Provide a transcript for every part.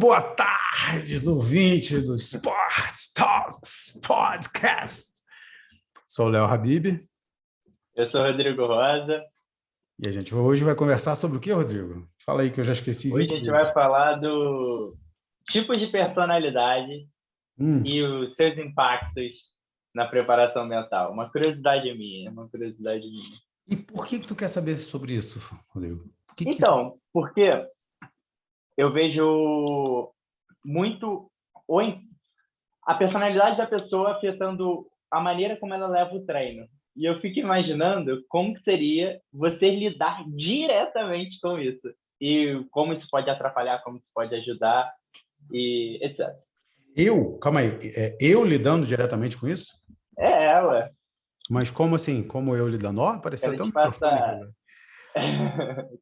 boa tarde, ouvintes do Sports Talks Podcast. Sou o Léo Habib. Eu sou o Rodrigo Rosa. E a gente hoje vai conversar sobre o que, Rodrigo? Fala aí que eu já esqueci. Hoje a gente vai falar do tipo de personalidade e os seus impactos na preparação mental. Uma curiosidade minha. E por que tu quer saber sobre isso, Rodrigo? Porque eu vejo muito a personalidade da pessoa afetando a maneira como ela leva o treino. E eu fico imaginando como que seria você lidar diretamente com isso. E como isso pode atrapalhar, como isso pode ajudar, e etc. Calma aí, eu lidando diretamente com isso? Ué. Mas como assim? Como eu lidando? Apareceu até um microfone aqui agora.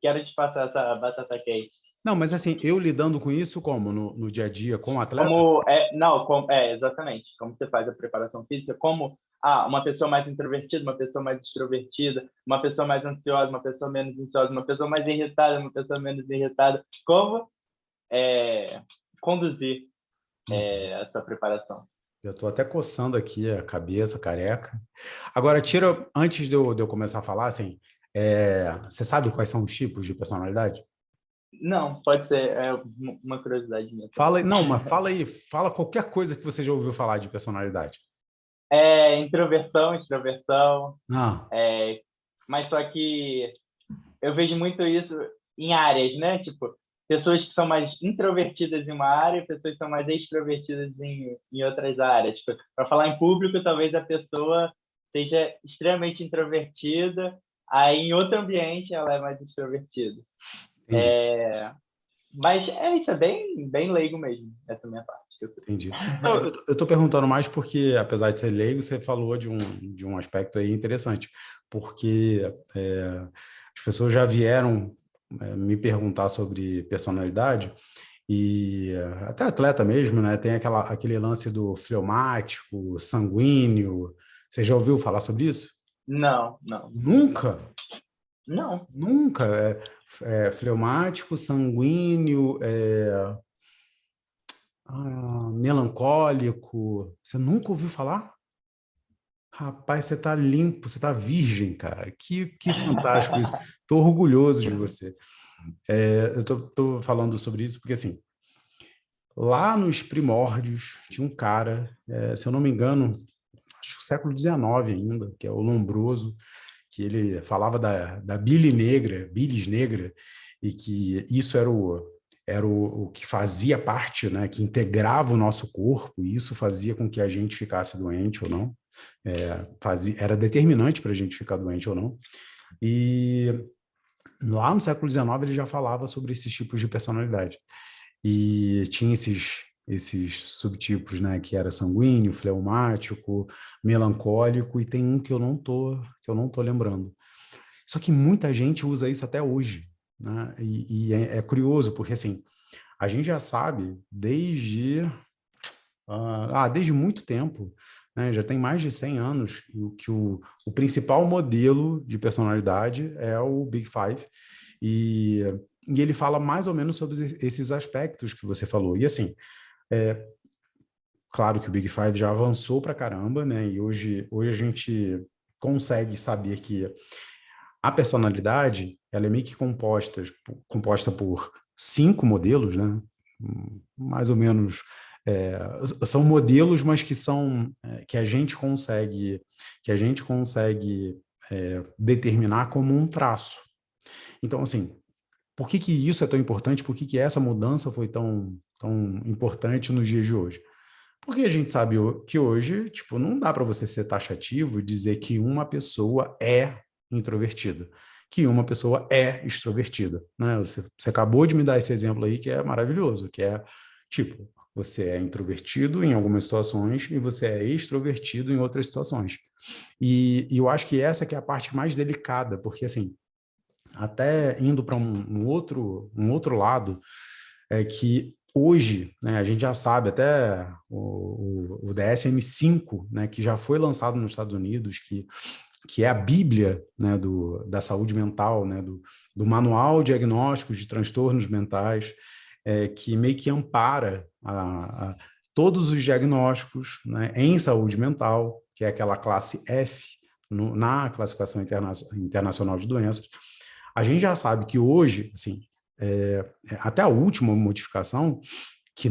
Quero te passar essa batata quente. Não, mas assim, eu lidando com isso como? No dia a dia com o atleta? Exatamente. Como você faz a preparação física, como uma pessoa mais introvertida, uma pessoa mais extrovertida, uma pessoa mais ansiosa, uma pessoa menos ansiosa, uma pessoa mais irritada, uma pessoa menos irritada. Como conduzir essa preparação. Já estou até coçando aqui a cabeça, careca. Agora, antes de eu começar a falar, assim, você sabe quais são os tipos de personalidade? Não, pode ser uma curiosidade minha. Fala, não, mas fala aí, fala qualquer coisa que você já ouviu falar de personalidade. Introversão, extroversão. Ah. Mas só que eu vejo muito isso em áreas, né? Tipo, pessoas que são mais introvertidas em uma área, pessoas que são mais extrovertidas em outras áreas. Tipo, para falar em público, talvez a pessoa seja extremamente introvertida, aí em outro ambiente ela é mais extrovertida. Mas isso é bem leigo mesmo, essa minha parte. Entendi. Não, eu estou perguntando mais porque, apesar de ser leigo, você falou de um aspecto aí interessante, porque as pessoas já vieram me perguntar sobre personalidade e até atleta mesmo, né? Tem aquele lance do fleumático, sanguíneo. Você já ouviu falar sobre isso? Não. Nunca? Não. Nunca. Fleumático, sanguíneo, melancólico. Você nunca ouviu falar? Rapaz, você tá limpo, você tá virgem, cara. Que fantástico isso. Tô orgulhoso de você. Eu tô falando sobre isso porque, assim, lá nos primórdios tinha um cara, se eu não me engano, acho que século XIX ainda, que é o Lombroso, que ele falava da bilis negra, e que isso era o que fazia parte, né, que integrava o nosso corpo, e isso fazia com que a gente ficasse doente ou não, era determinante para a gente ficar doente ou não. E lá no século XIX ele já falava sobre esses tipos de personalidade. E tinha esses subtipos, né, que era sanguíneo, fleumático, melancólico, e tem um que eu não tô lembrando. Só que muita gente usa isso até hoje, né? E é curioso, porque assim, a gente já sabe desde muito tempo, né? Já tem mais de 100 anos que o principal modelo de personalidade é o Big Five, e ele fala mais ou menos sobre esses aspectos que você falou. E assim, claro que o Big Five já avançou pra caramba, né? E hoje a gente consegue saber que a personalidade, ela é meio que composta por 5 modelos, né? Mais ou menos, são modelos, mas que são que a gente consegue determinar como um traço. Então, assim, por que isso é tão importante? Por que essa mudança foi tão importante nos dias de hoje? Porque a gente sabe que hoje, tipo, não dá para você ser taxativo e dizer que uma pessoa é introvertida, que uma pessoa é extrovertida, né? Você acabou de me dar esse exemplo aí que é maravilhoso, que é, tipo, você é introvertido em algumas situações e você é extrovertido em outras situações. E eu acho que essa que é a parte mais delicada, porque, assim, até indo para um outro lado, é que hoje, né, a gente já sabe, até o DSM-5, né, que já foi lançado nos Estados Unidos, que é a Bíblia, né, da saúde mental, né, do Manual Diagnóstico de Transtornos Mentais, que meio que ampara todos os diagnósticos, né, em saúde mental, que é aquela classe F, na classificação internacional de doenças. A gente já sabe que hoje, assim, até a última modificação, que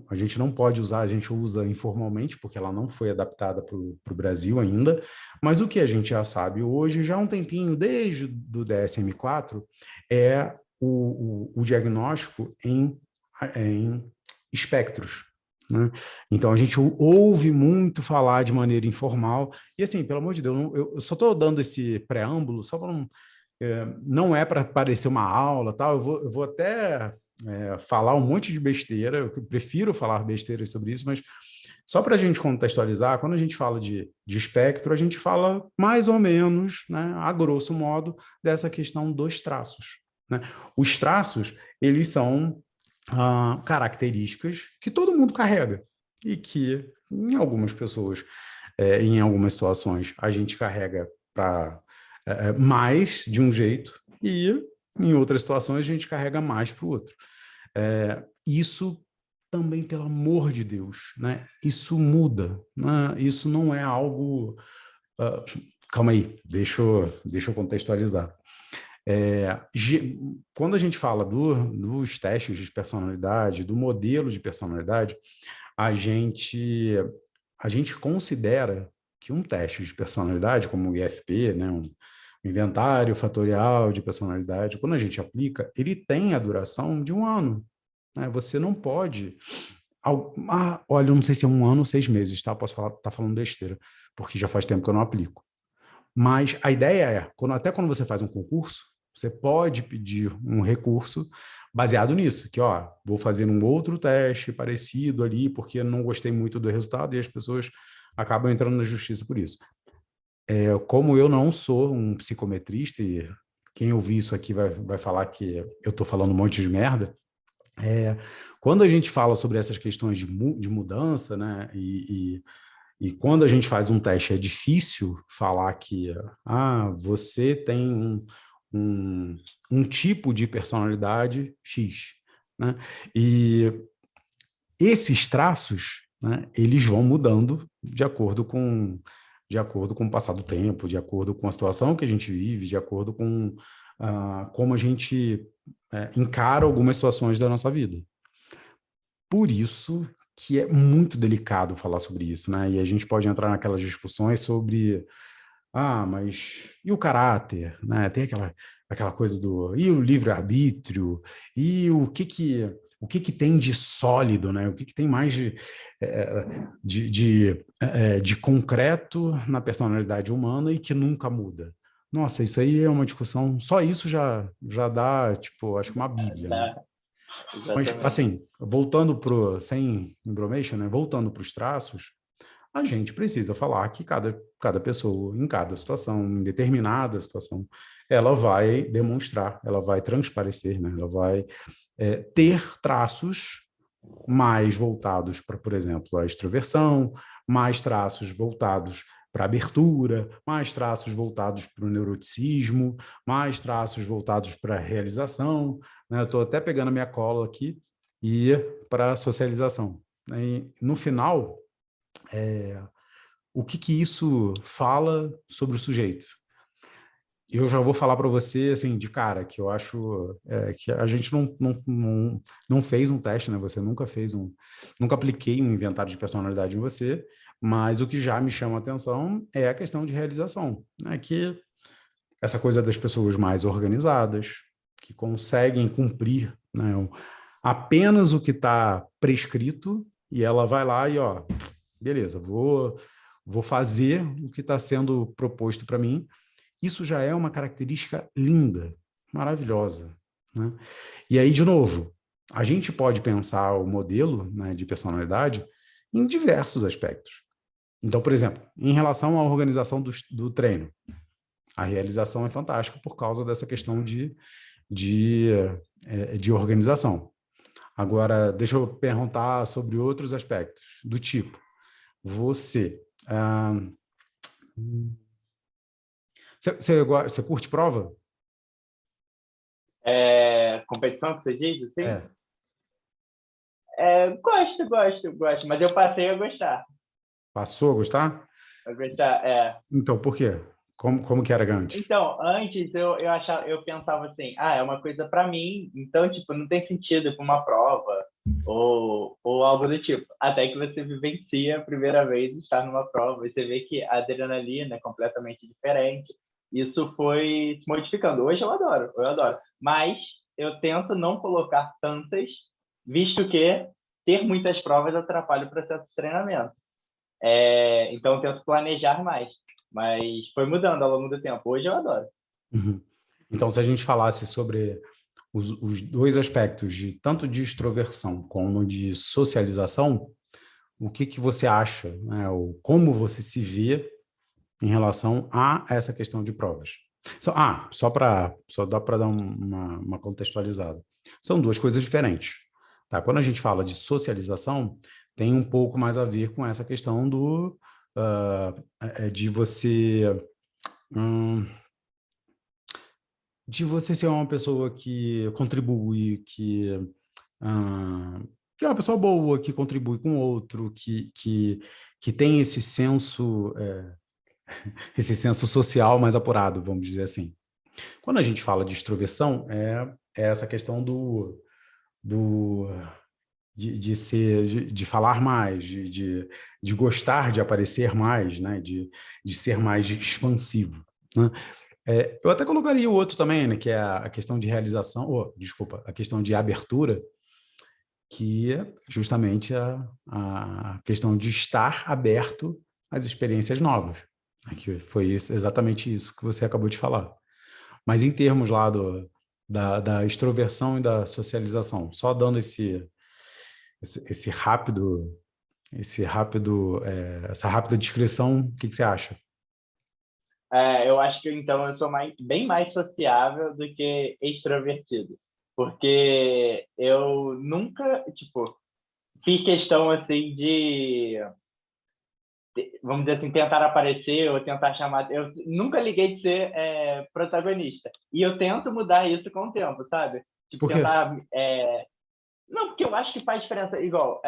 a gente não pode usar, a gente usa informalmente, porque ela não foi adaptada para o Brasil ainda, mas o que a gente já sabe hoje, já há um tempinho, desde o DSM-4, é o diagnóstico em espectros, né? Então, a gente ouve muito falar de maneira informal, e assim, pelo amor de Deus, eu só estou dando esse preâmbulo, só para não é para parecer uma aula, tal. Eu vou até falar um monte de besteira, eu prefiro falar besteiras sobre isso, mas só para a gente contextualizar, quando a gente fala de espectro, a gente fala mais ou menos, né, a grosso modo, dessa questão dos traços, né? Os traços, eles são características que todo mundo carrega e que, em algumas pessoas, em algumas situações, a gente carrega para mais de um jeito e em outras situações a gente carrega mais para o outro. Isso também, pelo amor de Deus, né? Isso muda, né? Isso não é algo... calma aí, deixa eu contextualizar. Quando a gente fala dos testes de personalidade, do modelo de personalidade, a gente considera que um teste de personalidade, como o IFP, né, um inventário fatorial de personalidade, quando a gente aplica, ele tem a duração de um ano, né? Você não pode... olha, eu não sei se é um ano ou 6 meses, tá? Posso falar, tá falando besteira, porque já faz tempo que eu não aplico. Mas a ideia é, até quando você faz um concurso, você pode pedir um recurso baseado nisso, que, ó, vou fazer um outro teste parecido ali, porque não gostei muito do resultado, e as pessoas acabam entrando na justiça por isso. Como eu não sou um psicometrista, e quem ouvir isso aqui vai falar que eu estou falando um monte de merda, quando a gente fala sobre essas questões de mudança, né, e quando a gente faz um teste, é difícil falar que você tem um tipo de personalidade X, né? E esses traços, né, eles vão mudando de acordo com o passar do tempo, de acordo com a situação que a gente vive, de acordo com como a gente encara algumas situações da nossa vida. Por isso que é muito delicado falar sobre isso, né? E a gente pode entrar naquelas discussões sobre, mas e o caráter, né? Tem aquela coisa e o livre-arbítrio, e o que tem de sólido, né? O que tem mais de concreto na personalidade humana e que nunca muda. Nossa, isso aí é uma discussão, só isso já dá, tipo, acho que uma bíblia, né? Dá, Mas, exatamente. assim, sem embromation, né? Voltando para os traços, a gente precisa falar que cada pessoa, em cada situação, em determinada situação, ela vai demonstrar, ela vai transparecer, né? Ela vai ter traços mais voltados para, por exemplo, a extroversão, mais traços voltados para abertura, mais traços voltados para o neuroticismo, mais traços voltados para a realização, né? Eu estou até pegando a minha cola aqui e para a socialização. E, no final, o que isso fala sobre o sujeito? Eu já vou falar para você, assim, de cara, que eu acho que a gente não fez um teste, né? Você nunca apliquei um inventário de personalidade em você, mas o que já me chama a atenção é a questão de realização, né? Que essa coisa das pessoas mais organizadas, que conseguem cumprir, né, apenas o que está prescrito, e ela vai lá e, ó, beleza, vou fazer o que está sendo proposto para mim. Isso já é uma característica linda, maravilhosa, né? E aí, de novo, a gente pode pensar o modelo, né, de personalidade em diversos aspectos. Então, por exemplo, em relação à organização do treino, a realização é fantástica por causa dessa questão de organização. Agora, deixa eu perguntar sobre outros aspectos, do tipo, você... Você curte prova? Competição que você diz, assim? É. Gosto, mas eu passei a gostar. Passou a gostar? A gostar, Então, por quê? Como que era antes? Então, antes eu pensava assim, é uma coisa para mim, então, tipo, não tem sentido ir para uma prova ou algo do tipo. Até que você vivencia a primeira vez estar numa prova e você vê que a adrenalina é completamente diferente. Isso foi se modificando. Hoje eu adoro, eu adoro. Mas eu tento não colocar tantas, visto que ter muitas provas atrapalha o processo de treinamento. Então, eu tento planejar mais. Mas foi mudando ao longo do tempo. Hoje eu adoro. Uhum. Então, se a gente falasse sobre os dois aspectos, de tanto de extroversão como de socialização, o que que você acha, né? Ou como você se vê em relação a essa questão de provas? Só dá para dar uma contextualizada. São duas coisas diferentes, tá? Quando a gente fala de socialização, tem um pouco mais a ver com essa questão de você hum, de você ser uma pessoa que contribui, ah, que é uma pessoa boa, que contribui com o outro, que tem esse senso social mais apurado, vamos dizer assim. Quando a gente fala de extroversão, é essa questão do de falar mais, de gostar de aparecer mais, né? De ser mais expansivo, né? Eu até colocaria o outro também, né? Que é a questão de realização, desculpa, a questão de abertura, que é justamente a questão de estar aberto às experiências novas, né, que foi exatamente isso que você acabou de falar. Mas em termos lá da extroversão e da socialização, só dando esse rápido, essa rápida descrição, o que que você acha? Eu acho que então eu sou bem mais sociável do que extrovertido. Porque eu nunca, tipo, fiz questão assim vamos dizer assim, tentar aparecer ou tentar chamar. Eu nunca liguei de ser protagonista. E eu tento mudar isso com o tempo, sabe? Tipo, Por quê? tentar. Não, porque eu acho que faz diferença. Igual,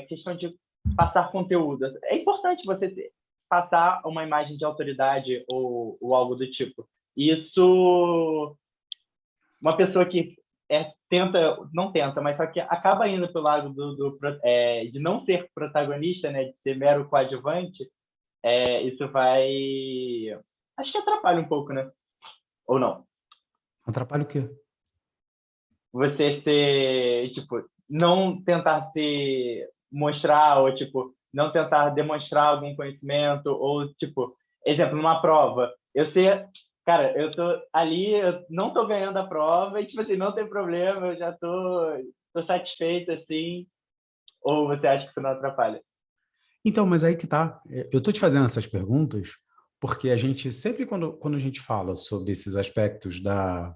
questão de passar conteúdo. É importante você passar uma imagem de autoridade ou algo do tipo. Isso, uma pessoa que tenta, não tenta, mas só que acaba indo pelo lado de não ser protagonista, né, de ser mero coadjuvante, isso vai. Acho que atrapalha um pouco, né? Ou não? Atrapalha o quê? Você ser, tipo, não tentar se mostrar, ou, tipo, não tentar demonstrar algum conhecimento, ou, tipo, exemplo, numa prova, eu sei, cara, eu tô ali, eu não tô ganhando a prova, e, tipo assim, não tem problema, eu já tô satisfeito, assim, ou você acha que isso não atrapalha? Então, mas aí que tá. Eu tô te fazendo essas perguntas porque a gente sempre, quando a gente fala sobre esses aspectos da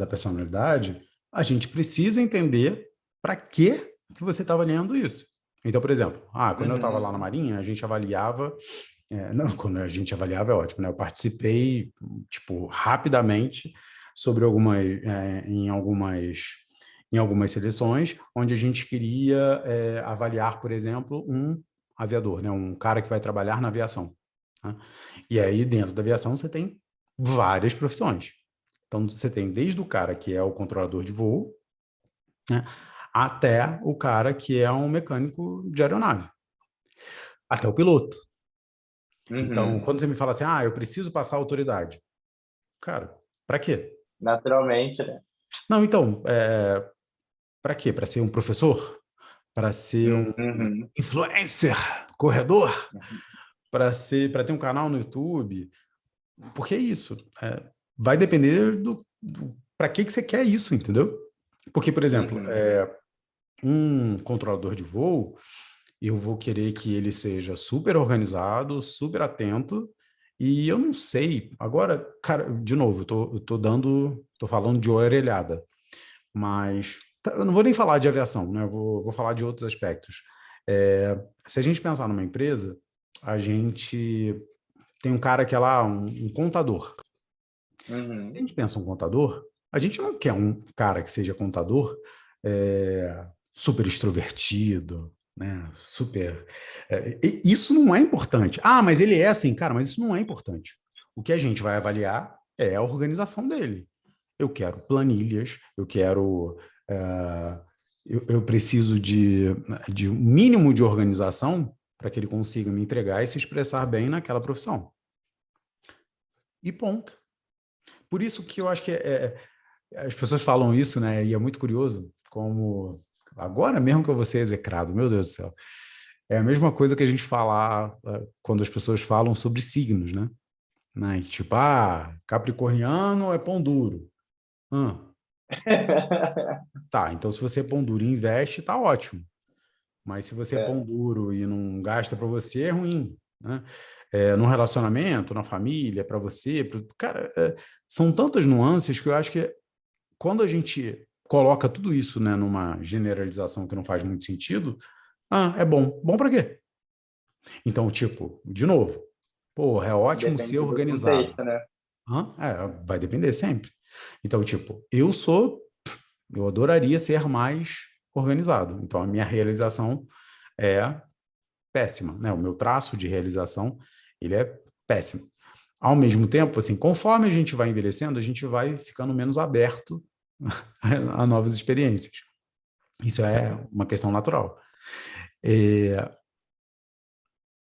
personalidade, a gente precisa entender para que você está avaliando isso. Então, por exemplo, quando eu estava lá Uhum. na Marinha, a gente avaliava, não, quando a gente avaliava é ótimo, né? Eu participei, tipo, rapidamente sobre em algumas seleções, onde a gente queria avaliar, por exemplo, um aviador, né? Um cara que vai trabalhar na aviação. Né? E aí, dentro da aviação, você tem várias profissões. Então, você tem desde o cara que é o controlador de voo, né, até o cara que é um mecânico de aeronave, até o piloto. Então, Uhum. quando você me fala assim, eu preciso passar autoridade, cara, para quê? Naturalmente, né? Não, então, para quê? Para ser um professor? Para ser um Uhum. influencer, corredor? Para ter um canal no YouTube? Porque é isso. Vai depender do para que você quer isso, entendeu? Porque, por exemplo, Uhum. um controlador de voo, eu vou querer que ele seja super organizado, super atento, e eu não sei. Agora, cara, de novo, tô falando de orelhada, mas eu não vou nem falar de aviação, né? Eu vou falar de outros aspectos. Se a gente pensar numa empresa, a gente tem um cara que é lá, um contador. Se a Uhum. gente pensa um contador, a gente não quer um cara que seja contador, é, super extrovertido, né? Super. Isso não é importante. Ah, mas ele é assim, cara, mas isso não é importante. O que a gente vai avaliar é a organização dele. Eu quero planilhas, eu quero. eh, eu preciso de um mínimo de organização para que ele consiga me entregar e se expressar bem naquela profissão. E ponto. Por isso que eu acho que as pessoas falam isso, né? E é muito curioso, como agora mesmo que eu vou ser execrado, meu Deus do céu. É a mesma coisa que a gente falar quando as pessoas falam sobre signos, né? Tipo, capricorniano é pão duro. Ah, tá, então se você é pão duro e investe, tá ótimo. Mas se você é pão duro e não gasta para você, é ruim, né? Num relacionamento, na família, para você, cara, são tantas nuances que eu acho que quando a gente coloca tudo isso, né, numa generalização que não faz muito sentido, é bom. Bom para quê? Então, tipo, de novo, porra, é ótimo ser Depende do organizado. contexto, né? Vai depender sempre. Então, tipo, eu adoraria ser mais organizado. Então, a minha realização é péssima, né? O meu traço de realização, ele é péssimo. Ao mesmo tempo, assim, conforme a gente vai envelhecendo, a gente vai ficando menos aberto a novas experiências. Isso é uma questão natural.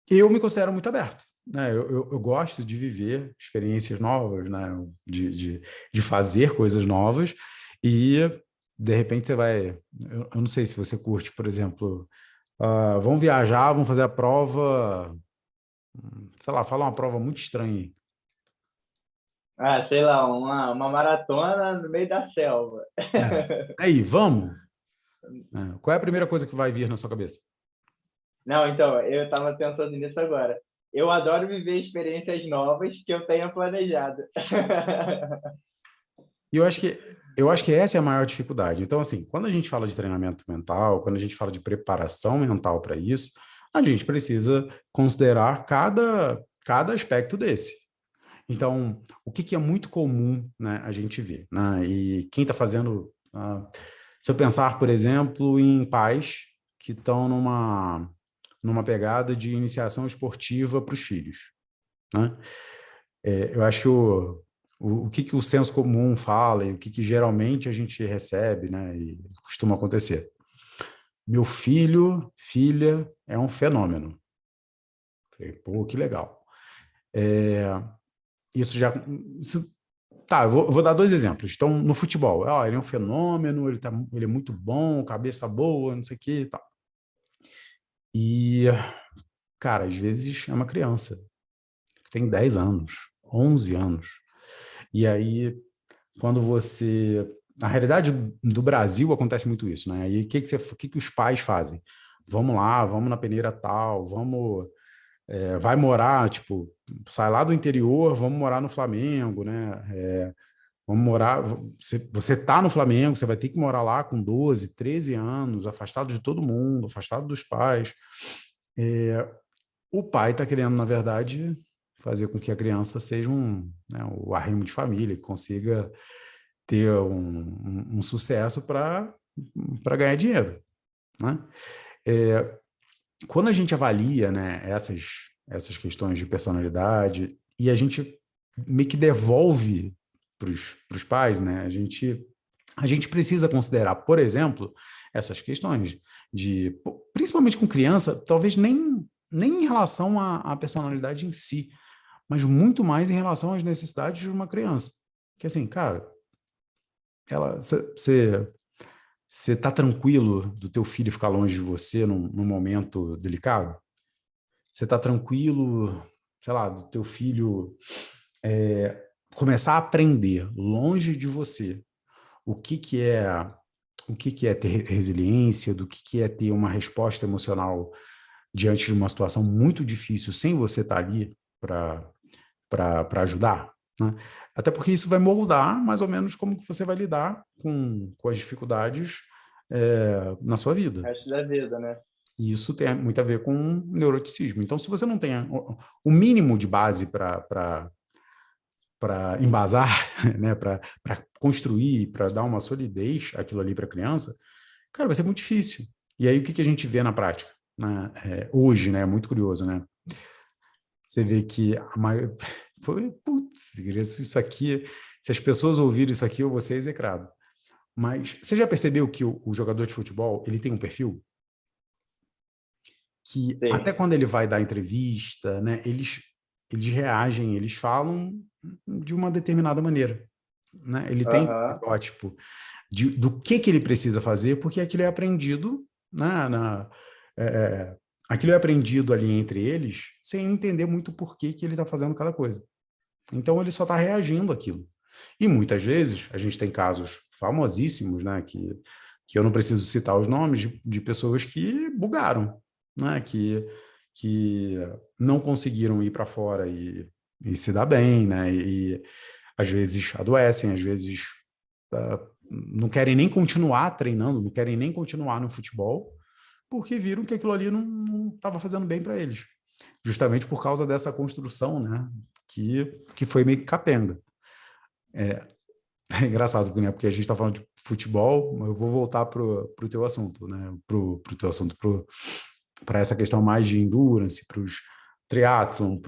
Eu me considero muito aberto. Né? Eu gosto de viver experiências novas, né? de fazer coisas novas, e de repente você vai. Eu não sei se você curte, por exemplo, vamos viajar, vamos fazer a prova, sei lá, fala uma prova muito estranha aí. Sei lá, uma maratona no meio da selva. Aí, vamos? Qual é a primeira coisa que vai vir na sua cabeça? Não, então, eu estava pensando nisso agora. Eu adoro viver experiências novas que eu tenha planejado. E eu acho que essa é a maior dificuldade. Então, assim, quando a gente fala de treinamento mental, quando a gente fala de preparação mental para isso, a gente precisa considerar cada aspecto desse. Então, o que é muito comum, né, a gente ver, né? E quem está fazendo, se eu pensar, por exemplo, em pais que estão numa pegada de iniciação esportiva para os filhos, né? Eu acho que o que o senso comum fala e o que geralmente a gente recebe, né, e costuma acontecer. Meu filho, filha, é um fenômeno. Falei, pô, que legal. É, isso já. Isso, tá, eu vou dar dois exemplos. Então, no futebol, ele é um fenômeno, ele é muito bom, cabeça boa, não sei o que e tal. E, cara, às vezes é uma criança que tem 10 anos, 11 anos. E aí quando você. Na realidade do Brasil acontece muito isso, né? E o que os pais fazem? Vamos lá, vamos na peneira tal, vamos. Vai morar, tipo, sai lá do interior, vamos morar no Flamengo, né? Vamos morar. Você tá no Flamengo, você vai ter que morar lá com 12, 13 anos, afastado de todo mundo, afastado dos pais. O pai está querendo, na verdade, fazer com que a criança seja o arrimo de família, que consiga ter um sucesso para ganhar dinheiro, né? É, Quando a gente avalia, né, essas questões de personalidade e a gente meio que devolve para os pais, né, a gente precisa considerar, por exemplo, essas questões principalmente com criança, talvez nem em relação à personalidade em si, mas muito mais em relação às necessidades de uma criança. Que assim, cara, você está tranquilo do teu filho ficar longe de você num momento delicado? Você está tranquilo, sei lá, do teu filho começar a aprender longe de você o que que é ter resiliência, do que é ter uma resposta emocional diante de uma situação muito difícil sem você estar ali para ajudar, né? Até porque isso vai moldar mais ou menos como que você vai lidar com as dificuldades na sua O vida. resto da vida, né? E isso tem muito a ver com neuroticismo. Então, se você não tem o mínimo de base para embasar, né, para construir, para dar uma solidez aquilo ali para a criança, cara, vai ser muito difícil. E aí, o que a gente vê na prática? Né? Hoje, né? É muito curioso, né? Você vê que a maior... Foi, putz, isso aqui... Se as pessoas ouvirem isso aqui, eu vou ser execrado. Mas você já percebeu que o jogador de futebol, ele tem um perfil? Que até Sim. quando ele vai dar entrevista, né? Eles reagem, eles falam de uma determinada maneira, né? Ele tem um Aham. estereótipo do que ele precisa fazer, porque aquilo é aprendido, né, aquilo é aprendido ali entre eles, sem entender muito por que ele está fazendo cada coisa. Então, ele só está reagindo àquilo. E muitas vezes, a gente tem casos famosíssimos, né, que eu não preciso citar os nomes, de pessoas que bugaram, né, que não conseguiram ir para fora e se dar bem, né, e às vezes adoecem, às vezes não querem nem continuar treinando, não querem nem continuar no futebol, porque viram que aquilo ali não estava fazendo bem para eles. Justamente por causa dessa construção, né? Que foi meio que capenga. É, é engraçado, né? Porque a gente está falando de futebol, mas eu vou voltar para o teu assunto, né? Para teu assunto, para essa questão mais de endurance, para os triatlon,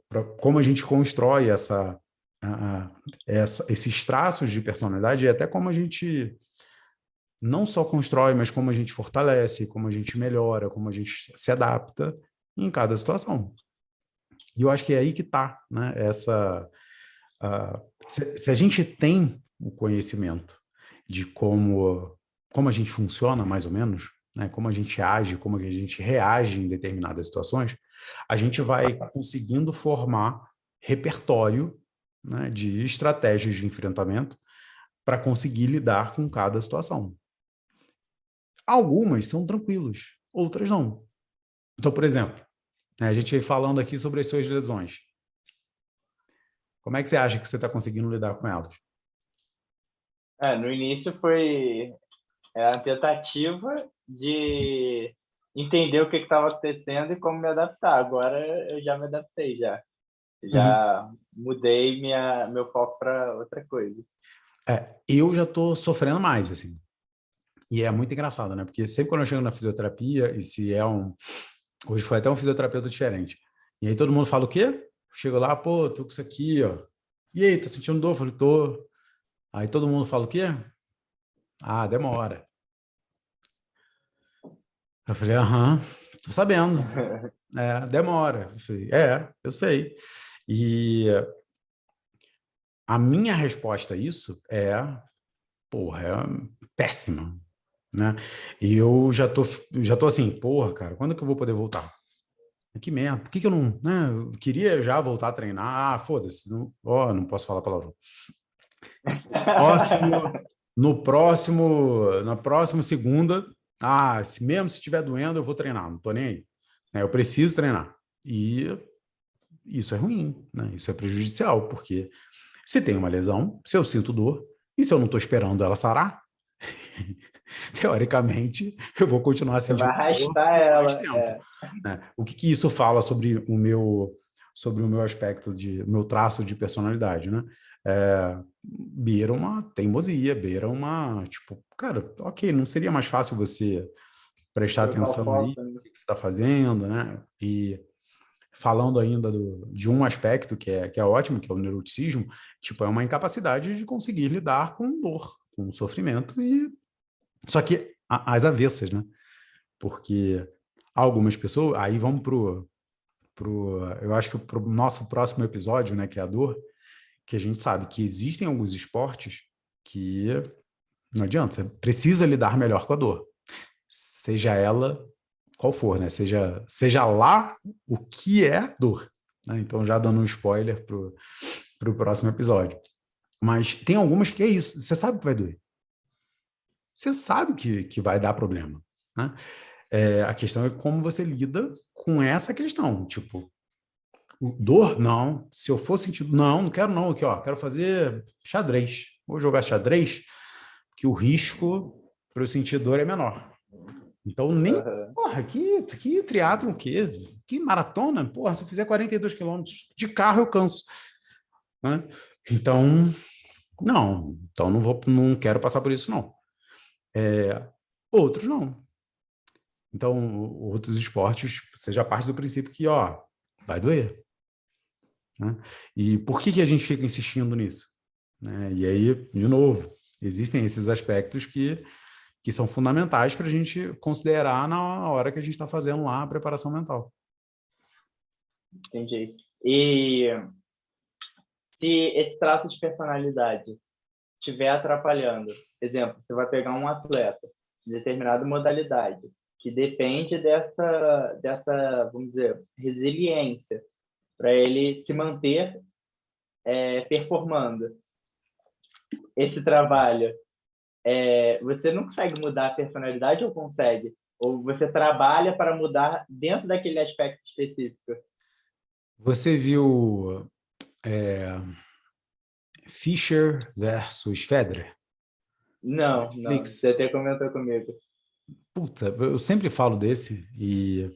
para como a gente constrói esses traços de personalidade e até como a gente não só constrói, mas como a gente fortalece, como a gente melhora, como a gente se adapta em cada situação. E eu acho que é aí que está, né? Se a gente tem o conhecimento de como a gente funciona, mais ou menos, né? Como a gente age, como a gente reage em determinadas situações, a gente vai conseguindo formar repertório, né, de estratégias de enfrentamento para conseguir lidar com cada situação. Algumas são tranquilas, outras não. Então, por exemplo, né, a gente veio falando aqui sobre as suas lesões. Como é que você acha que você está conseguindo lidar com elas? No início foi a tentativa de entender o que estava acontecendo e como me adaptar. Agora eu já me adaptei, já. Uhum. Já mudei meu foco para outra coisa. Eu já estou sofrendo mais, assim. E é muito engraçado, né? Porque sempre quando eu chego na fisioterapia, e se é um... Hoje foi até um fisioterapeuta diferente. E aí todo mundo fala o quê? Chego lá, pô, tô com isso aqui, ó. E aí, tá sentindo dor? Eu falei, tô. Aí todo mundo fala o quê? Ah, demora. Eu falei, aham, tô sabendo. Demora. Eu falei, eu sei. E a minha resposta a isso porra, é péssima, né? E eu já tô assim, porra, cara, quando que eu vou poder voltar? Que merda, por que eu não, né? Eu queria já voltar a treinar. Ah, foda-se, não posso falar palavrão. Próximo, na próxima segunda, mesmo se estiver doendo, eu vou treinar, não tô nem aí. Eu preciso treinar. E isso é ruim, né? Isso é prejudicial, porque se tem uma lesão, se eu sinto dor, e se eu não estou esperando ela sarar, teoricamente, eu vou continuar Você vai sentindo dor arrastar por mais ela. tempo, né? O que isso fala sobre o meu aspecto o meu traço de personalidade, né? Beira uma teimosia, beira uma, tipo, cara, ok, não seria mais fácil você prestar Trocar o atenção aí foco, né? no que você está fazendo, né? E falando ainda de um aspecto que é ótimo, que é o neuroticismo, tipo, é uma incapacidade de conseguir lidar com dor, com sofrimento, e só que às avessas, né? Porque algumas pessoas, aí vamos eu acho que pro nosso próximo episódio, né, que é a dor, que a gente sabe que existem alguns esportes que não adianta, você precisa lidar melhor com a dor, seja ela qual for, né? Seja lá o que é dor. Né? Então, já dando um spoiler pro próximo episódio. Mas tem algumas que é isso, você sabe que vai doer. Você sabe que vai dar problema. Né? A questão é como você lida com essa questão. Tipo, dor? Não. Se eu for sentir... Não quero não. Aqui, ó, quero fazer xadrez. Vou jogar xadrez, que o risco para eu sentir dor é menor. Então, nem... Uhum. Porra, que triatlon o quê? Que maratona? Porra, se eu fizer 42 quilômetros de carro, eu canso. Né? Então, não. Então, não quero passar por isso, não. outros não. Então, outros esportes, você já parte do princípio que, ó, vai doer. Né? E por que a gente fica insistindo nisso? Né? E aí, de novo, existem esses aspectos que são fundamentais para a gente considerar na hora que a gente está fazendo lá a preparação mental. Entendi. E se esse traço de personalidade estiver atrapalhando, exemplo, você vai pegar um atleta de determinada modalidade que depende dessa, vamos dizer, resiliência para ele se manter performando. Esse trabalho, você não consegue mudar a personalidade ou consegue? Ou você trabalha para mudar dentro daquele aspecto específico? Você viu Fischer versus Federer? Não, não. Netflix. Você até comentou comigo. Puta, eu sempre falo desse e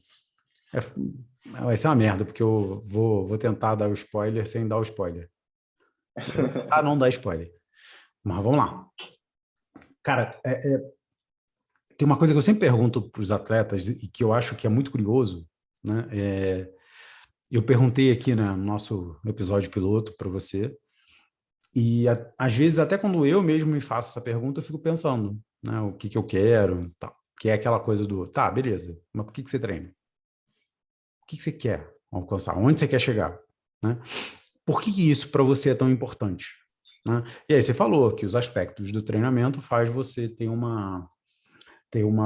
vai ser uma merda, porque eu vou tentar dar o spoiler sem dar o spoiler. Eu vou tentar não dar spoiler. Mas vamos lá. Cara, tem uma coisa que eu sempre pergunto para os atletas e que eu acho que é muito curioso, né? Eu perguntei aqui, né, no nosso episódio piloto para você, e às vezes até quando eu mesmo me faço essa pergunta, eu fico pensando, né, o que eu quero, tá, que é aquela coisa do, tá, beleza, mas por que você treina? O que você quer alcançar? Onde você quer chegar? Né? Por que isso para você é tão importante? Né? E aí você falou que os aspectos do treinamento faz você ter uma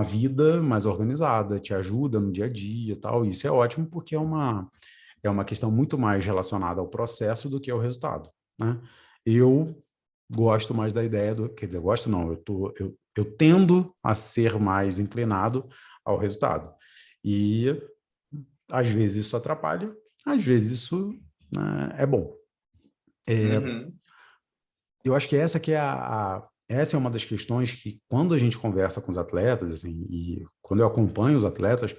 vida mais organizada, te ajuda no dia a dia e tal. Isso é ótimo porque é uma questão muito mais relacionada ao processo do que ao resultado. Né? Eu gosto mais da ideia do... Quer dizer, gosto não, eu tendo a ser mais inclinado ao resultado. E às vezes isso atrapalha, às vezes isso, né, é bom. Uhum. Eu acho que essa é uma das questões que, quando a gente conversa com os atletas, assim, e quando eu acompanho os atletas,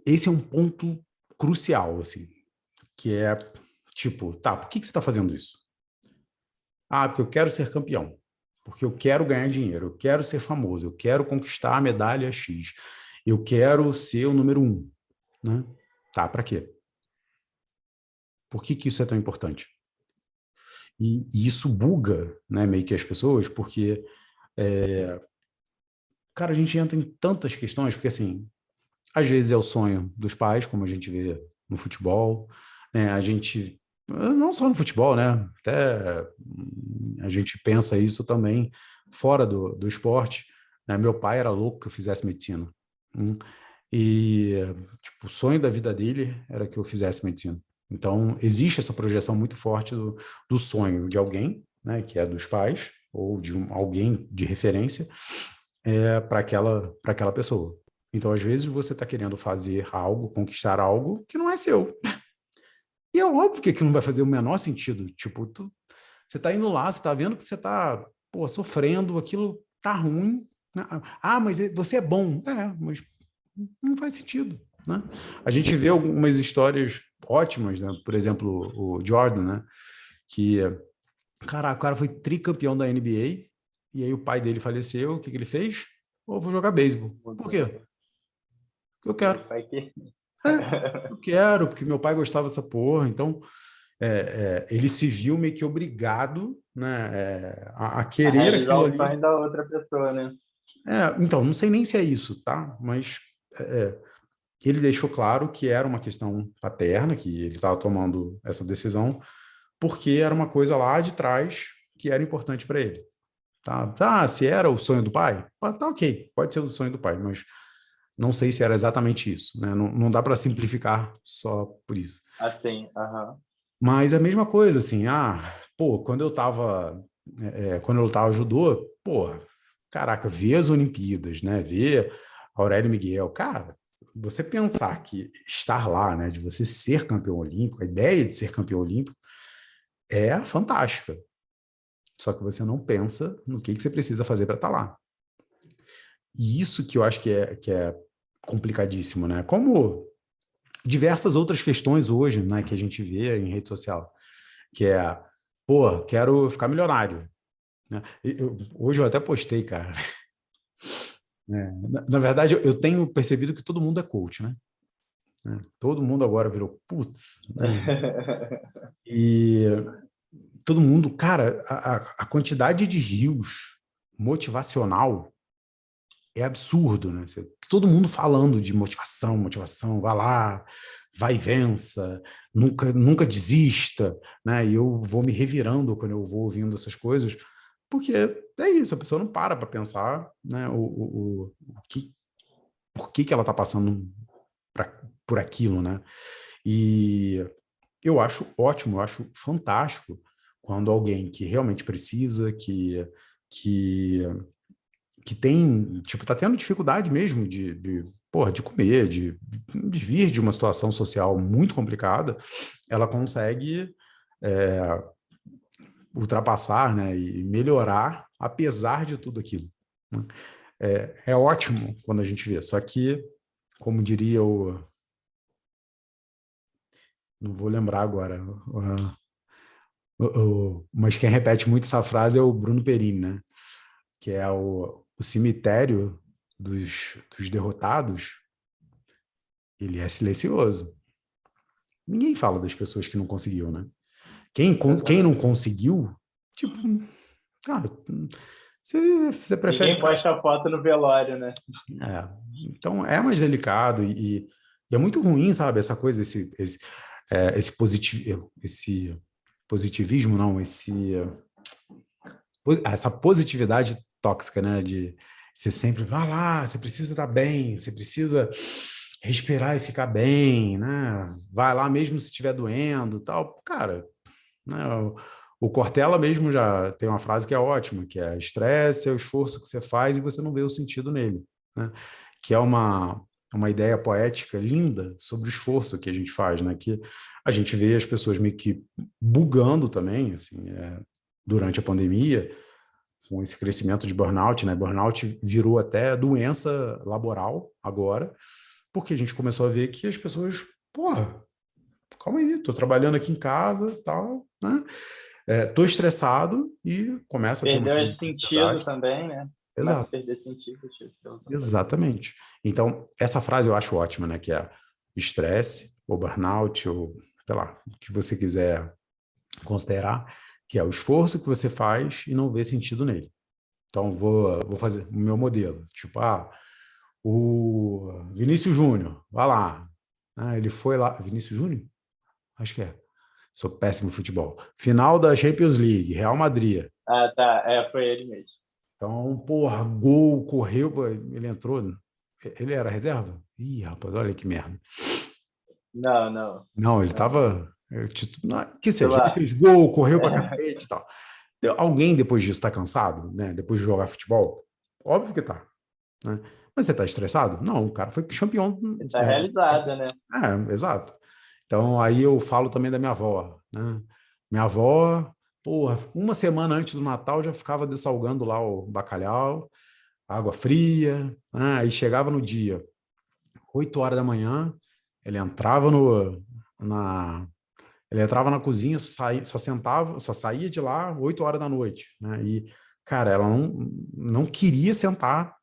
esse é um ponto crucial, assim, que é tipo, tá, por que você está fazendo isso? Ah, porque eu quero ser campeão, porque eu quero ganhar dinheiro, eu quero ser famoso, eu quero conquistar a medalha X, eu quero ser o número 1, né? Tá, para quê? Por que isso é tão importante? E isso buga, né, meio que as pessoas, porque cara, a gente entra em tantas questões, porque assim, às vezes é o sonho dos pais, como a gente vê no futebol, né? A gente, não só no futebol, né? Até a gente pensa isso também fora do esporte, né? Meu pai era louco que eu fizesse medicina. E, tipo, o sonho da vida dele era que eu fizesse medicina. Então, existe essa projeção muito forte do sonho de alguém, né? Que é dos pais, ou de alguém de referência, para aquela pessoa. Então, às vezes, você está querendo fazer algo, conquistar algo que não é seu. E é óbvio que aquilo não vai fazer o menor sentido. Tipo, você está indo lá, você está vendo que você está sofrendo, aquilo tá ruim. Né? Ah, mas você é bom. É, mas não faz sentido. Né? A gente vê algumas histórias ótimas, né? Por exemplo, o Jordan, né? Que, cara, o cara foi tricampeão da NBA e aí o pai dele faleceu. O que ele fez? Ou vou jogar beisebol. Por quê? Porque eu quero. Eu quero, porque meu pai gostava dessa porra. Então, ele se viu meio que obrigado, né, a A querer realizar aquilo o ali. sonho da outra pessoa, né? Então, não sei nem se é isso, tá? Mas ele deixou claro que era uma questão paterna, que ele estava tomando essa decisão, porque era uma coisa lá de trás que era importante para ele. Tá, se era o sonho do pai, tá ok, pode ser o sonho do pai, mas não sei se era exatamente isso, né? Não, não dá para simplificar só por isso. Assim, aham. Mas é a mesma coisa, assim, pô, quando eu lutava judô, pô, caraca, ver as Olimpíadas, né, ver Aurélio Miguel, cara, você pensar que estar lá, né, de você ser campeão olímpico, a ideia de ser campeão olímpico é fantástica, só que você não pensa no que você precisa fazer para estar lá. E isso que eu acho que é complicadíssimo, né, como diversas outras questões hoje, né, que a gente vê em rede social, que é, pô, quero ficar milionário, né? Hoje eu até postei, cara, Na verdade, eu tenho percebido que todo mundo é coach, né? Todo mundo agora virou putz, né? E todo mundo, cara, a quantidade de rios motivacional é absurdo, né? Todo mundo falando de motivação, motivação, vá lá, vai e vença, nunca desista, né? E eu vou me revirando quando eu vou ouvindo essas coisas, porque é isso, a pessoa não para pensar, né? Por que ela está passando por aquilo, né? E eu acho ótimo, eu acho fantástico quando alguém que realmente precisa, que que tem, tipo, tá tendo dificuldade mesmo porra, de comer, de vir de uma situação social muito complicada, ela consegue é, ultrapassar, né, e melhorar apesar de tudo aquilo, né? É ótimo quando a gente vê, só que, como diria não vou lembrar agora, mas quem repete muito essa frase é o Bruno Perini, né? Que é o cemitério dos derrotados, ele é silencioso. Ninguém fala das pessoas que não conseguiu, né? Quem não Exatamente. conseguiu, tipo, cara, você prefere Ninguém ficar. posta a foto no velório, né? É, então é mais delicado e é muito ruim, sabe? Essa coisa, esse positivismo, não, essa positividade tóxica, né? De você sempre vai lá, você precisa estar bem, você precisa respirar e ficar bem, né? Vai lá mesmo se estiver doendo, tal. Cara, né? O Cortella mesmo já tem uma frase que é ótima, que é estresse é o esforço que você faz e você não vê o sentido nele, né? Que é uma ideia poética linda sobre o esforço que a gente faz, né? Que a gente vê as pessoas meio que bugando também, assim, durante a pandemia, com esse crescimento de burnout, né? Burnout virou até doença laboral agora, porque a gente começou a ver que as pessoas, porra, calma aí, tô trabalhando aqui em casa, tal, né? Tô estressado e começa a ter uma Perdeu crise esse de sentido ansiedade. também, né? Começa a Exato, perder sentido, tipo, também. exatamente. Então, essa frase eu acho ótima, né? Que é estresse, ou burnout, ou sei lá, o que você quiser considerar, que é o esforço que você faz e não vê sentido nele. Então, vou fazer o meu modelo. Tipo, o Vinícius Júnior, vai lá. Ele foi lá. Vinícius Júnior? Acho que é. Sou péssimo em futebol. Final da Champions League, Real Madrid. Ah, tá. É, foi ele mesmo. Então, porra, gol, correu, ele entrou. Ele era reserva? Ih, rapaz, olha que merda. Não, não. Não, ele Não. tava. Que seja, ele Titular. fez gol, correu pra cacete e tal. Alguém depois disso tá cansado, né? Depois de jogar futebol? Óbvio que tá, né? Mas você tá estressado? Não, o cara foi campeão. Ele tá realizado, né? Exato. Então, aí eu falo também da minha avó, né? Minha avó, porra, uma semana antes do Natal já ficava dessalgando lá o bacalhau, água fria, né? Aí chegava no dia, 8 horas da manhã, ele entrava na, ele entrava na cozinha, só sentava, só saía de lá 8 horas da noite, né? E, cara, ela não queria sentar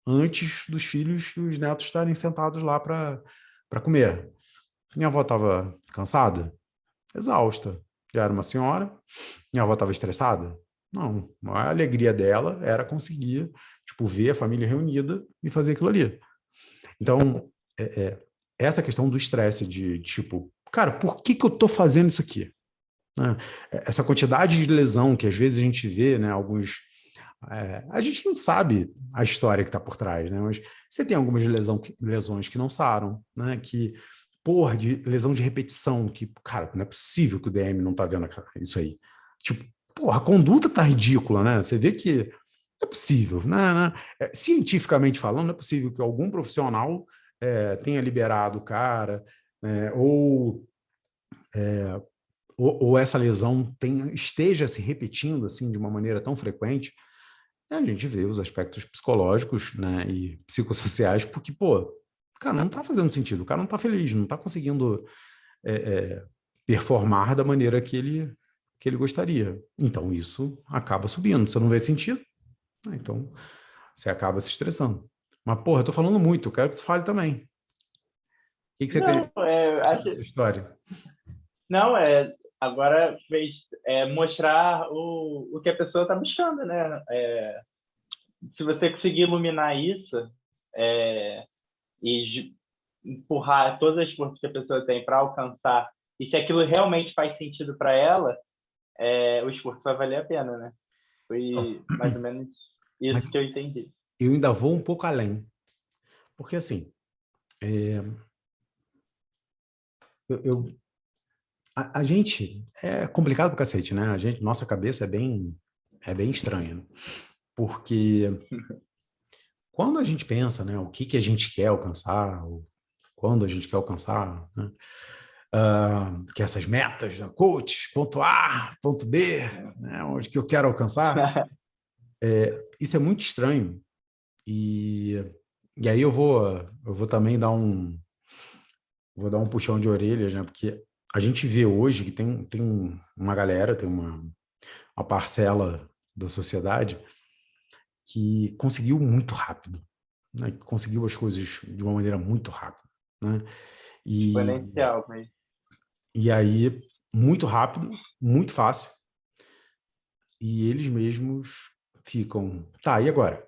antes dos filhos e os netos estarem sentados lá para comer. Minha avó estava cansada, exausta. Já era uma senhora. Minha avó estava estressada? Não. A alegria dela era conseguir, tipo, ver a família reunida e fazer aquilo ali. Então, essa questão do estresse de, tipo, cara, por que eu tô fazendo isso aqui? Né? Essa quantidade de lesão que às vezes a gente vê, né, alguns... a gente não sabe a história que está por trás, né? Mas você tem algumas lesões que não saram, né? Que, porra, de lesão de repetição, que, cara, não é possível que o DM não tá vendo isso aí. Tipo, porra, a conduta tá ridícula, né? Você vê que não é possível, né? Cientificamente falando, não é possível que algum profissional tenha liberado o cara, né? Ou essa lesão esteja se repetindo assim de uma maneira tão frequente, a gente vê os aspectos psicológicos, né, e psicossociais, porque, pô, cara, não tá fazendo sentido, o cara não tá feliz, não tá conseguindo é, é, performar da maneira que ele gostaria. Então, isso acaba subindo, você não vê sentido, né? Então você acaba se estressando. Mas, porra, eu tô falando muito, eu quero que tu fale também. O que que você tem Não, essa história? não, agora fez mostrar o que a pessoa está buscando, né? Se você conseguir iluminar isso e empurrar todas as forças que a pessoa tem para alcançar, e se aquilo realmente faz sentido para ela, o esforço vai valer a pena, né? Foi mais ou menos Mas isso que eu entendi. eu ainda vou um pouco além. Porque, assim, eu a gente é complicado pro cacete, né? Nossa cabeça é bem estranha, né? Porque quando a gente pensa, né, o que que a gente quer alcançar, ou quando a gente quer alcançar, né, que essas metas, né, coach, ponto A, ponto B, né, onde que eu quero alcançar, isso é muito estranho. E, e aí eu vou também vou dar um puxão de orelhas, né, porque a gente vê hoje que tem uma galera, tem uma parcela da sociedade que conseguiu muito rápido, né? Que conseguiu as coisas de uma maneira muito rápida, né? E, Exponencial, mas e aí, muito rápido, muito fácil, e eles mesmos ficam, tá, e agora?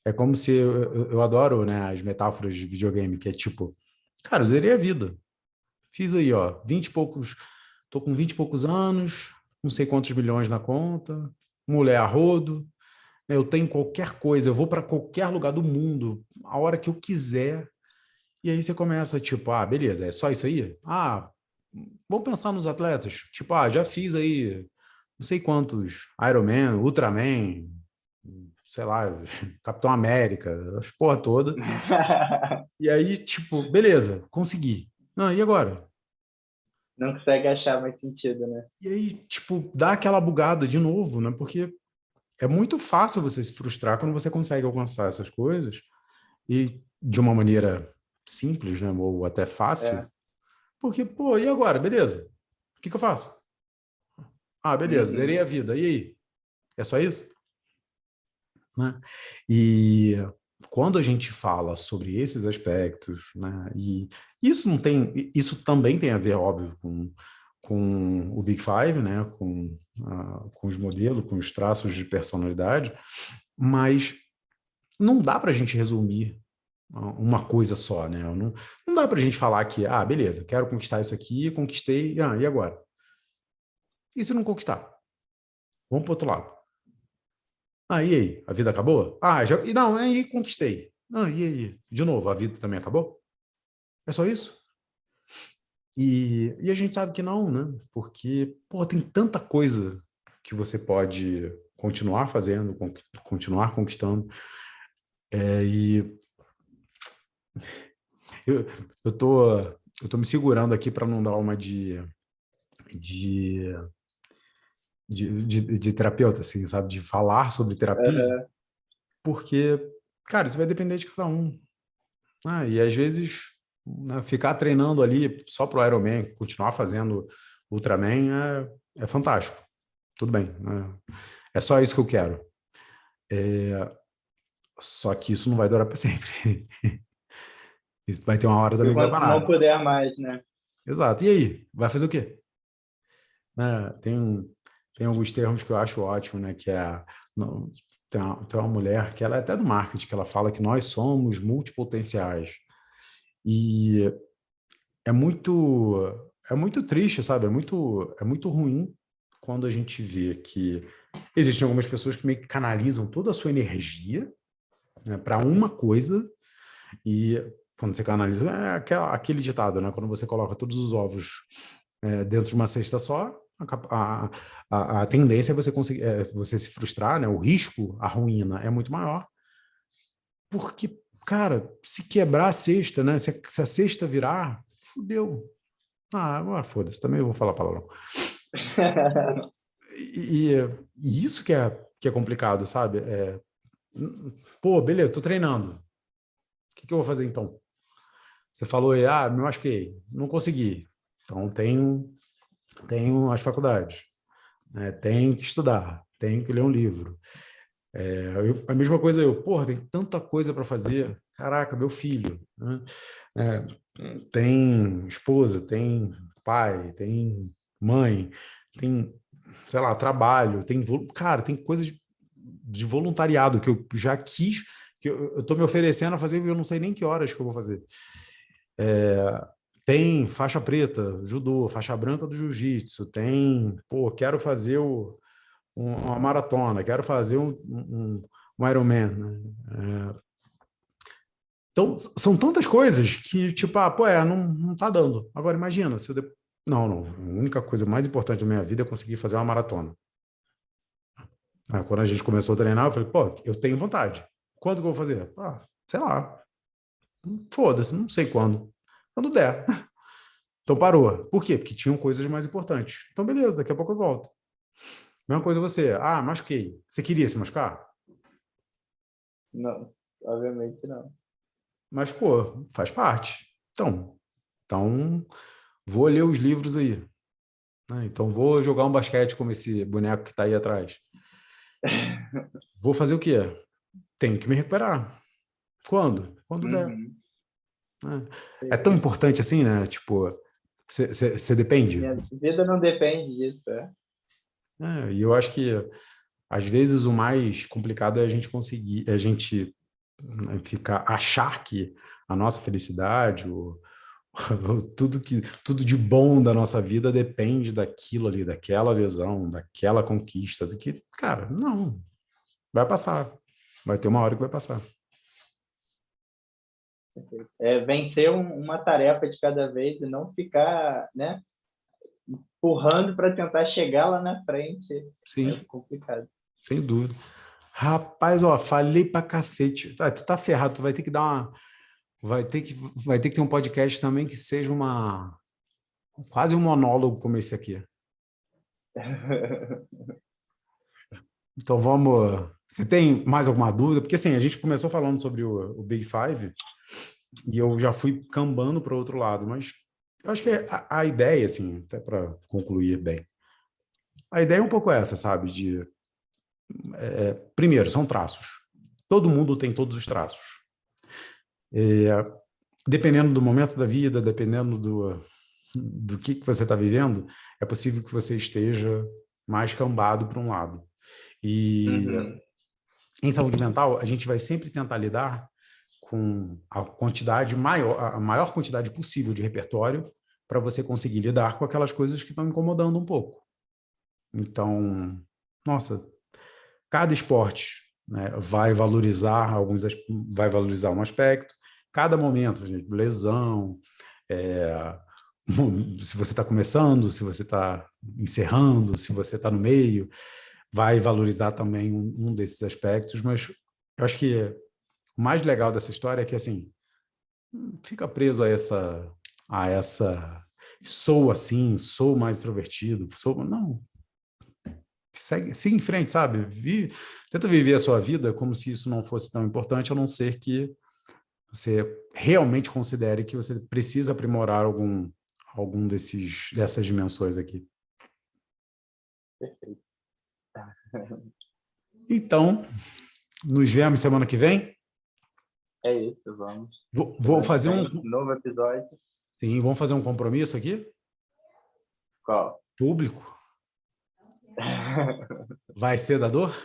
É como se, eu adoro, né, as metáforas de videogame, que é tipo, cara, eu zerei a vida, fiz aí, ó, 20 e poucos, tô com 20 e poucos anos, não sei quantos milhões na conta, mulher a rodo, eu tenho qualquer coisa, eu vou para qualquer lugar do mundo, a hora que eu quiser. E aí você começa, tipo, ah, beleza, é só isso aí? Ah, vamos pensar nos atletas. Tipo, ah, já fiz aí não sei quantos Ironman, Ultraman, sei lá, Capitão América, as porra toda. E aí, tipo, beleza, consegui. Não, e agora? não consegue achar mais sentido, né? E aí, tipo, dá aquela bugada de novo, né? Porque é muito fácil você se frustrar quando você consegue alcançar essas coisas e de uma maneira simples, né, ou até fácil, É. porque, pô, e agora? Beleza. O que que eu faço? Ah, beleza, zerei Uhum. a vida. E aí? É só isso? Né? E quando a gente fala sobre esses aspectos, né, e isso também tem a ver, óbvio, com o Big Five, né, com os modelos, com os traços de personalidade, mas não dá para a gente resumir uma coisa só, né? Não dá para a gente falar que, ah, beleza, quero conquistar isso aqui, conquistei, e agora? E se não conquistar? Vamos para outro lado. Ah, e aí? A vida acabou? Ah, já, e não, aí conquistei. Ah, e aí? De novo, a vida também acabou? É só isso? E a gente sabe que não, né? Porque, pô, tem tanta coisa que você pode continuar fazendo, continuar conquistando. E eu, eu tô me segurando aqui para não dar uma de, de terapeuta, assim, sabe? De falar sobre terapia, Uhum. porque, cara, isso vai depender de cada um. Ah, e às vezes, né, ficar treinando ali só pro Ironman, continuar fazendo Ultraman é fantástico. Tudo bem, né? É só isso que eu quero. Só que isso não vai durar para sempre. Isso vai ter uma hora E também que vai quando não parar. puder mais, né? Exato. E aí? Vai fazer o quê? Né? Tem alguns termos que eu acho ótimo, né? Que é não, tem uma mulher que ela é até do marketing, que ela fala que nós somos multipotenciais. E é muito é muito triste, sabe? É muito ruim quando a gente vê que existem algumas pessoas que meio que canalizam toda a sua energia, né, para uma coisa e quando você canaliza aquele ditado, né? Quando você coloca todos os ovos dentro de uma cesta só, a tendência é você conseguir você se frustrar, né? O risco, a ruína é muito maior, porque cara, se quebrar a cesta, né? Se a cesta virar, fudeu. Ah, agora foda-se, também eu vou falar palavrão. E, e, e isso que é complicado, sabe? Pô, beleza, tô treinando. O que eu vou fazer então? Você falou aí, ah, me machuquei, não consegui. Então tenho as faculdades, né? Tenho que estudar, tenho que ler um livro. A mesma coisa porra, tem tanta coisa para fazer. Caraca, meu filho, né? É, tem esposa, tem pai, tem mãe, tem, sei lá, trabalho, cara, tem coisas de voluntariado que eu já quis, que eu tô me oferecendo a fazer e eu não sei nem que horas que eu vou fazer. Tem faixa preta, judô, faixa branca do jiu-jitsu, tem, pô, quero fazer uma maratona, quero fazer um Ironman, né? Então, são tantas coisas que, tipo, não tá dando. Agora, imagina, se eu... Não, não. A única coisa mais importante da minha vida é conseguir fazer uma maratona. Quando a gente começou a treinar, eu falei, pô, eu tenho vontade. Quando que eu vou fazer? Sei lá. Foda-se, não sei quando. Quando der. Então parou. Por quê? Porque tinham coisas mais importantes. Então, beleza, daqui a pouco eu volto. Mesma coisa você. Machuquei. Você queria se machucar? Não, obviamente não. Mas, pô, faz parte. Então, vou ler os livros aí. Né? Então, vou jogar um basquete como esse boneco que está aí atrás. Vou fazer o quê? Tenho que me recuperar. Quando? Quando der. Uhum. Né? É tão importante assim, né? Tipo, você depende. Minha vida não depende disso, E eu acho que, às vezes, o mais complicado é a gente conseguir, né, achar que a nossa felicidade, tudo de bom da nossa vida depende daquilo ali, daquela lesão, daquela conquista, do que, cara, não, vai passar. Vai ter uma hora que vai passar. vencer uma tarefa de cada vez e não ficar, né, empurrando para tentar chegar lá na frente. Sim, É complicado. sem dúvida. Rapaz, ó, falei pra cacete. Tu tá ferrado, tu vai ter que dar uma. Vai ter que ter um podcast também que seja quase um monólogo como esse aqui. Então vamos. Você tem mais alguma dúvida? Porque assim, a gente começou falando sobre o Big Five e eu já fui cambando para o outro lado, mas eu acho que a ideia, assim, até para concluir bem, a ideia é um pouco essa, sabe? Primeiro, são traços. Todo mundo tem todos os traços. Dependendo do momento da vida, dependendo do que você está vivendo, é possível que você esteja mais cambado para um lado. E Uhum. em saúde mental, a gente vai sempre tentar lidar com a maior quantidade possível de repertório para você conseguir lidar com aquelas coisas que estão incomodando um pouco. Então, nossa, cada esporte, né, vai valorizar um aspecto, cada momento, gente, lesão, se você está começando, se você está encerrando, se você está no meio, vai valorizar também um desses aspectos, mas eu acho que o mais legal dessa história é que, assim, fica preso a essa sou assim, sou mais extrovertido, não, siga em frente, sabe? Tenta viver a sua vida como se isso não fosse tão importante, a não ser que você realmente considere que você precisa aprimorar algum dessas dimensões aqui. Perfeito. Então, nos vemos semana que vem. É isso, vamos. Vou Semana que fazer vem, novo episódio. Sim, vamos fazer um compromisso aqui? Qual? Público. Vai ser da dor?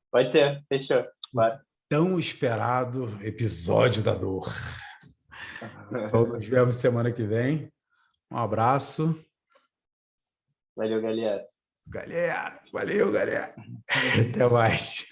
Pode ser, fechou. Vai. Tão esperado episódio da dor. Então, nos vemos semana que vem. Um abraço. Valeu, galera. Galera, valeu, galera. Até mais.